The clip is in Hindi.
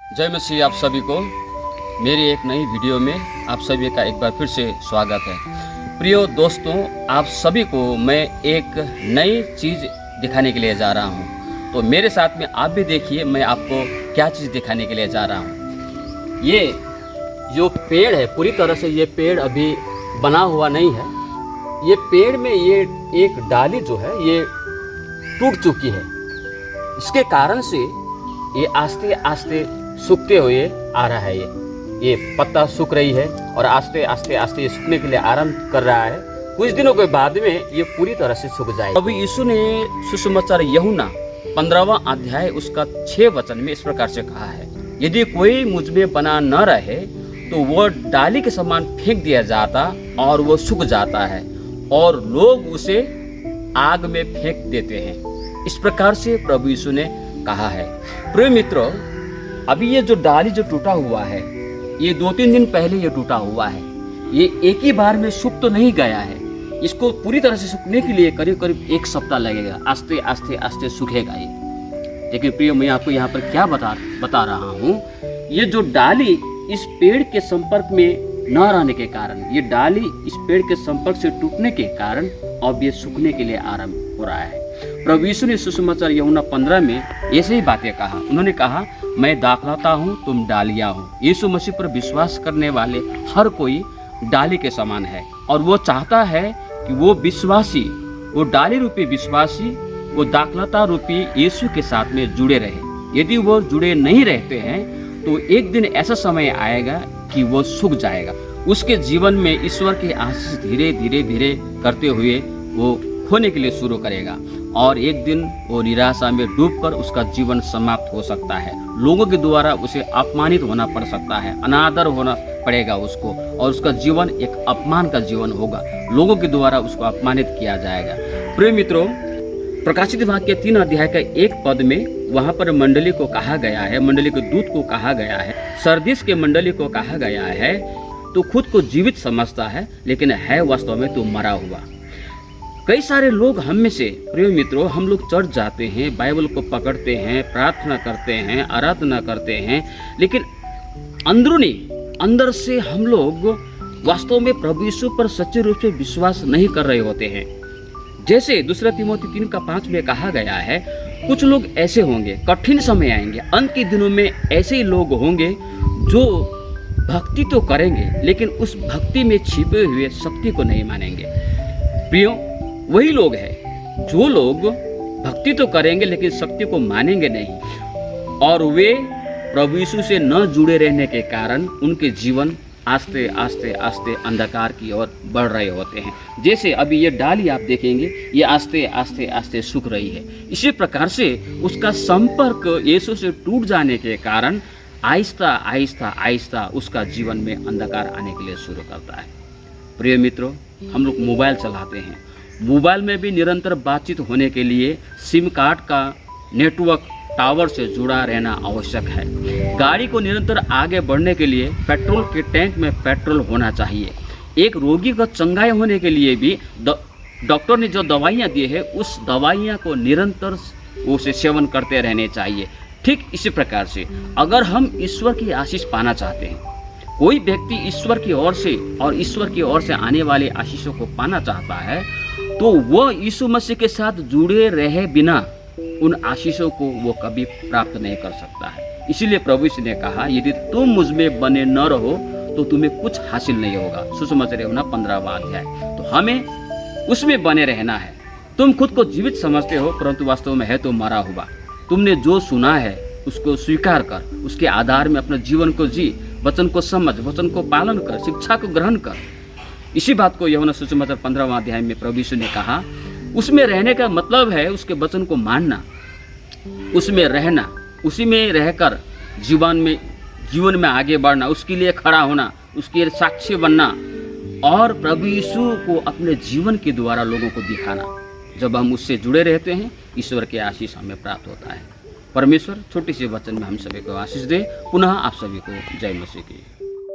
जय मसीह। आप सभी को मेरी एक नई वीडियो में आप सभी का एक बार फिर से स्वागत है। प्रियो दोस्तों, आप सभी को मैं एक नई चीज़ दिखाने के लिए जा रहा हूँ। तो मेरे साथ में आप भी देखिए मैं आपको क्या चीज़ दिखाने के लिए जा रहा हूँ। ये जो पेड़ है, पूरी तरह से ये पेड़ अभी बना हुआ नहीं है। ये पेड़ में ये एक डाली जो है ये टूट चुकी है। इसके कारण से ये आस्ते आस्ते सूखते हुए आ रहा है। ये पत्ता सूख रही है और आस्ते आस्ते आस्ते ये सूखने के लिए आरंभ कर रहा है। कुछ दिनों के बाद में ये पूरी तरह से सूख जाएगा। अभी यीशु ने सुसमाचार यूहन्ना 15वां अध्याय उसका 6 वचन में इस प्रकार से कहा है, यदि कोई मुझ में बना न रहे तो वह डाली के समान फेंक दिया जाता और वो सूख जाता है और लोग उसे आग में फेंक देते हैं। इस प्रकार से प्रभु यीशु ने कहा है। प्रिय मित्रों, अभी ये जो डाली जो टूटा हुआ है, ये 2-3 दिन पहले ये टूटा हुआ है। ये एक ही बार में सूख तो नहीं गया है। इसको पूरी तरह से सूखने के लिए करीब करीब 1 सप्ताह लगेगा। आस्ते आस्ते आस्ते सूखेगा ये। लेकिन प्रिय, मैं आपको यहाँ पर क्या बता रहा हूँ, ये जो डाली इस पेड़ के संपर्क में न रहने के कारण, ये डाली इस पेड़ के संपर्क से टूटने के कारण अब ये सूखने के लिए आरंभ हो रहा है। प्रभु यीशु ने सुसमाचार यूहन्ना 15 में ऐसे ही बातें कहा। उन्होंने कहा, मैं दाखलता हूँ, तुम डालियाँ हो। यीशु मसीह पर विश्वास करने वाले हर कोई डाली के समान है और वो चाहता है कि वो विश्वासी, वो डाली रूपी विश्वासी, वो दाखलता रूपी यीशु के साथ में जुड़े रहे। यदि वो जुड़े नहीं रहते हैं तो एक दिन ऐसा समय आएगा कि वो सूख जाएगा। उसके जीवन में ईश्वर की आशीष धीरे धीरे धीरे करते हुए वो खोने के लिए शुरू करेगा और एक दिन वो निराशा में डूबकर उसका जीवन समाप्त हो सकता है। लोगों के द्वारा उसे अपमानित होना पड़ सकता है, अनादर होना पड़ेगा उसको और उसका जीवन एक अपमान का जीवन होगा। लोगों के द्वारा उसको अपमानित किया जाएगा। प्रिय मित्रों, प्रकाशित वाक्य 3 अध्याय का 1 पद में वहाँ पर मंडली को कहा गया है, मंडली के दूत को कहा गया है, सरदीस के मंडली को कहा गया है, तो खुद को जीवित समझता है लेकिन है वास्तव में तो मरा हुआ। कई सारे लोग हम में से, प्रिय मित्रों, हम लोग चर्च जाते हैं, बाइबल को पकड़ते हैं, प्रार्थना करते हैं, आराधना करते हैं, लेकिन अंदर से हम लोग वास्तव में प्रभु यीशु पर सच्चे रूप से विश्वास नहीं कर रहे होते हैं। जैसे 2 तीमोथी 3:5 में कहा गया है, कुछ लोग ऐसे होंगे, कठिन समय आएंगे, अंत के दिनों में ऐसे ही लोग होंगे जो भक्ति तो करेंगे लेकिन उस भक्ति में छिपे हुए शक्ति को नहीं मानेंगे। प्रियो, वही लोग हैं जो लोग भक्ति तो करेंगे लेकिन शक्ति को मानेंगे नहीं और वे प्रभु यीशु से न जुड़े रहने के कारण उनके जीवन आस्ते आस्ते आस्ते अंधकार की ओर बढ़ रहे होते हैं। जैसे अभी ये डाली आप देखेंगे, ये आस्ते आस्ते आस्ते सूख रही है। इसी प्रकार से उसका संपर्क यीशु से टूट जाने के कारण आहिस्ता आहिस्ता आहिस्ता उसका जीवन में अंधकार आने के लिए शुरू करता है। प्रिय मित्रों, हम लोग मोबाइल चलाते हैं। मोबाइल में भी निरंतर बातचीत होने के लिए सिम कार्ड का नेटवर्क टावर से जुड़ा रहना आवश्यक है। गाड़ी को निरंतर आगे बढ़ने के लिए पेट्रोल के टैंक में पेट्रोल होना चाहिए। एक रोगी का चंगाई होने के लिए भी डॉक्टर ने जो दवाइयाँ दी है उस दवाइयाँ को निरंतर उसे सेवन करते रहने चाहिए। ठीक इसी प्रकार से अगर हम ईश्वर की आशीष पाना चाहते हैं, कोई व्यक्ति ईश्वर की ओर से और ईश्वर की ओर से आने वाले आशीषों को पाना चाहता है तो वह यीशु मसीह के साथ जुड़े रहे बिना उन आशीषों को वो कभी प्राप्त नहीं कर सकता है। इसीलिए प्रभु यीशु ने कहा, यदि तुम मुझ में बने न रहो तो तुम्हें कुछ हासिल नहीं होगा। सुसमाचार यूहन्ना 15वां अध्याय। तो हमें उसमें बने रहना है। तुम खुद को जीवित समझते हो परंतु वास्तव में है तो मरा हुआ। तुमने जो सुना है उसको स्वीकार कर, उसके आधार में अपने जीवन को जी, वचन को समझ, वचन को पालन कर, शिक्षा को ग्रहण कर। इसी बात को यूहन्ना सुसमाचार 15वां अध्याय में प्रभु यीशु ने कहा। उसमें रहने का मतलब है उसके वचन को मानना, उसमें रहना, उसी में रहकर जीवन में आगे बढ़ना, उसके लिए खड़ा होना, उसके लिए साक्षी बनना और प्रभु यीशु को अपने जीवन के द्वारा लोगों को दिखाना। जब हम उससे जुड़े रहते हैं, ईश्वर के आशीष हमें प्राप्त होता है। परमेश्वर छोटी सी वचन में हम सभी को आशीष दे। पुनः आप सभी को जय मसीह की।